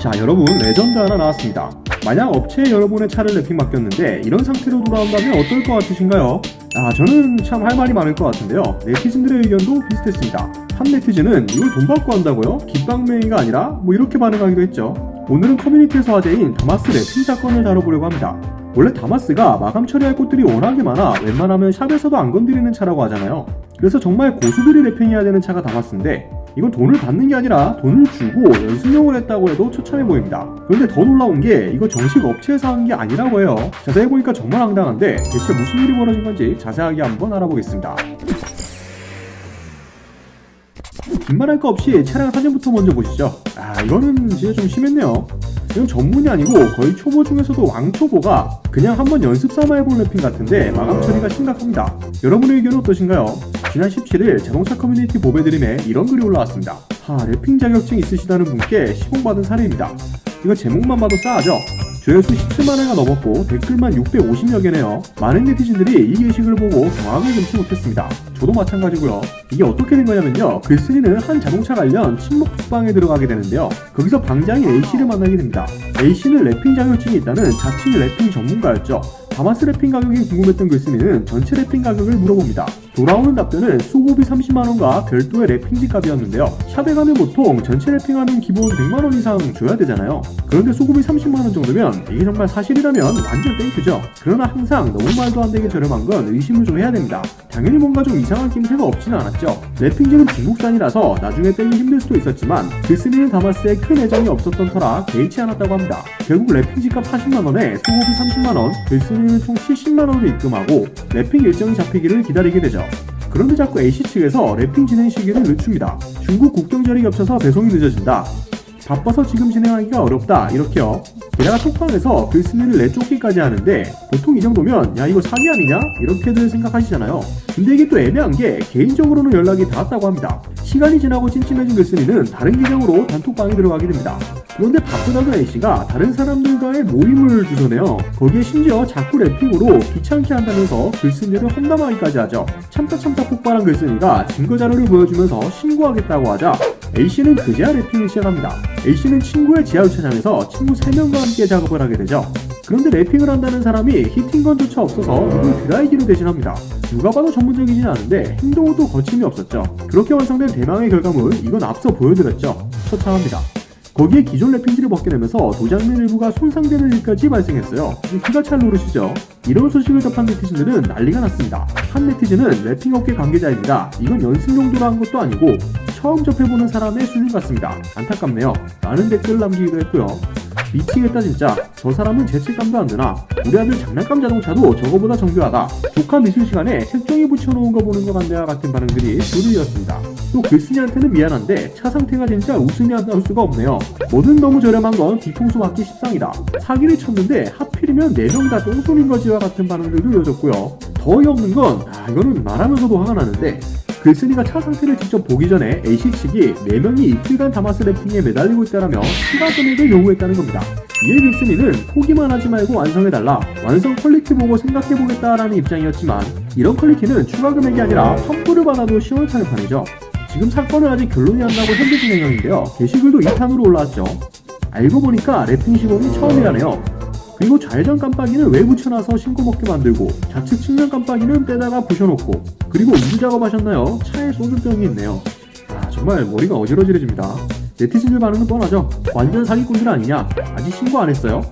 자, 여러분, 레전드 하나 나왔습니다. 만약 업체에 여러분의 차를 랩핑 맡겼는데 이런 상태로 돌아온다면 어떨 것 같으신가요? 저는 참 할 말이 많을 것 같은데요. 네티즌들의 의견도 비슷했습니다. 한 네티즌은 이걸 돈 받고 한다고요? 깃방맹이가 아니라 뭐 이렇게 반응하기도 했죠. 오늘은 커뮤니티에서 화제인 다마스 랩핑 사건을 다뤄보려고 합니다. 원래 다마스가 마감 처리할 곳들이 워낙에 많아 웬만하면 샵에서도 안 건드리는 차라고 하잖아요. 그래서 정말 고수들이 랩핑해야 되는 차가 다마스인데 이건 돈을 받는 게 아니라 돈을 주고 연습용을 했다고 해도 처참해 보입니다. 그런데 더 놀라운 게 이거 정식 업체에서 한 게 아니라고 해요. 자세히 보니까 정말 황당한데 대체 무슨 일이 벌어진 건지 자세하게 한번 알아보겠습니다. 긴말할 거 없이 차량 사진부터 먼저 보시죠. 이거는 진짜 좀 심했네요. 이건 전문이 아니고 거의 초보 중에서도 왕초보가 그냥 한번 연습 삼아 해볼 랩핑 같은데 마감 처리가 심각합니다. 여러분의 의견은 어떠신가요? 지난 17일 자동차 커뮤니티 보배드림에 이런 글이 올라왔습니다. 랩핑 자격증 있으시다는 분께 시공받은 사례입니다. 이거 제목만 봐도 싸하죠? 조회수 17만회가 넘었고 댓글만 650여 개네요. 많은 네티즌들이 이 게시글을 보고 경악을 금치 못했습니다. 저도 마찬가지고요. 이게 어떻게 된 거냐면요. 글쓴이는 한 자동차 관련 친목 톡방에 들어가게 되는데요. 거기서 방장인 A씨를 만나게 됩니다. A씨는 랩핑 자격증이 있다는 자칭 랩핑 전문가였죠. 다마스 랩핑 가격이 궁금했던 글쓴이는 전체 랩핑 가격을 물어봅니다. 돌아오는 답변은 수고비 30만원과 별도의 랩핑지 값이었는데요. 샵에 가면 보통 전체 랩핑하면 기본 100만원 이상 줘야 되잖아요. 그런데 수고비 30만원 정도면 이게 정말 사실이라면 완전 땡큐죠. 그러나 항상 너무 말도 안 되게 저렴한 건 의심을 좀 해야 됩니다. 당연히 뭔가 좀 이상한 낌새가 없지는 않았죠. 랩핑지는 중국산이라서 나중에 떼기 힘들 수도 있었지만 글쓴이는 다마스에 큰 애정이 없었던 터라 개의치 않았다고 합니다. 결국 랩핑지 값 40만원에 수고비 30만원, 글쓴이는 총 70만원을 입금하고 랩핑 일정이 잡히기를 기다리게 되죠. 그런데 자꾸 A씨 측에서 랩핑 진행 시기를 늦춥니다. 중국 국경절이 겹쳐서 배송이 늦어진다. 바빠서 지금 진행하기가 어렵다. 이렇게요. 게다가 톡방에서 글쓴이를 내쫓기까지 하는데 보통 이 정도면 야 이거 사기 아니냐? 이렇게들 생각하시잖아요. 근데 이게 또 애매한 게 개인적으로는 연락이 닿았다고 합니다. 시간이 지나고 찜찜해진 글쓴이는 다른 계정으로 단톡방에 들어가게 됩니다. 그런데 바쁘다던 A씨가 다른 사람들과의 모임을 주선해요. 거기에 심지어 자꾸 랩핑으로 귀찮게 한다면서 글쓴이를 험담하기까지 하죠. 참다 폭발한 글쓴이가 증거자료를 보여주면서 신고하겠다고 하자 A씨는 그제야 랩핑을 시작합니다. A씨는 친구의 지하주차장에서 친구 3명과 함께 작업을 하게 되죠. 그런데 랩핑을 한다는 사람이 히팅건조차 없어서 이걸 드라이기로 대신합니다. 누가 봐도 전문적이진 않은데 행동도 거침이 없었죠. 그렇게 완성된 대망의 결과물, 이건 앞서 보여드렸죠. 처참합니다. 거기에 기존 랩핑지를 벗겨내면서 도장면 일부가 손상되는 일까지 발생했어요. 기가 찰 노릇이죠. 이런 소식을 접한 네티즌들은 난리가 났습니다. 한 네티즌은 랩핑 업계 관계자입니다. 이건 연습 용도로 한 것도 아니고 처음 접해보는 사람의 수준 같습니다. 안타깝네요. 라는 댓글을 남기기도 했고요. 미치겠다 진짜. 저 사람은 죄책감도 안 드나? 우리 아들 장난감 자동차도 저거보다 정교하다. 조카 미술 시간에 색종이 붙여놓은 거 보는 것 같네요 같은 반응들이 줄을 이었습니다. 또 글쓴이한테는 미안한데 차 상태가 진짜 웃음이 안 나올 수가 없네요. 뭐든 너무 저렴한 건 뒤통수 맞기 십상이다. 사기를 쳤는데 하필이면 4명 다 똥손인 거지와 같은 반응들도 이어졌고요. 더 어이없는 건 이거는 말하면서도 화가 나는데 글쓴이가 차 상태를 직접 보기 전에 A씨 측이 4명이 이틀간 다마스 랩핑에 매달리고 있다라며 추가 금액을 요구했다는 겁니다. 이에 글쓴이는 포기만 하지 말고 완성해달라, 완성 퀄리티 보고 생각해보겠다라는 입장이었지만 이런 퀄리티는 추가 금액이 아니라 환불을 받아도 시원찮을 판이죠. 지금 사건은 아직 결론이 안 나고 현재 진행형인데요. 게시글도 2탄으로 올라왔죠. 알고 보니까 랩핑 시공이 처음이라네요. 그리고 좌회전 깜빡이는 왜 붙여놔서 신고 먹게 만들고 좌측 측면 깜빡이는 떼다가 부셔놓고 그리고 우주 작업하셨나요? 차에 소주병이 있네요. 정말 머리가 어지러지해집니다. 네티즌들 반응은 뻔하죠. 완전 사기꾼들 아니냐? 아직 신고 안 했어요?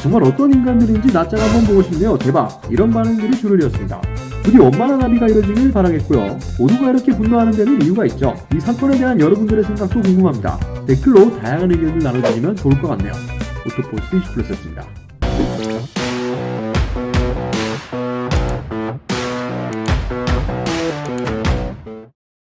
정말 어떤 인간들인지 낯짝 한번 보고 싶네요. 대박! 이런 반응들이 줄을 이었습니다. 부디 원만한 합의가 이루어지길 바라겠고요. 모두가 이렇게 분노하는 데는 이유가 있죠. 이 사건에 대한 여러분들의 생각도 궁금합니다. 댓글로 다양한 의견을 나눠주시면 좋을 것 같네요. 오토포스 20+였습니다.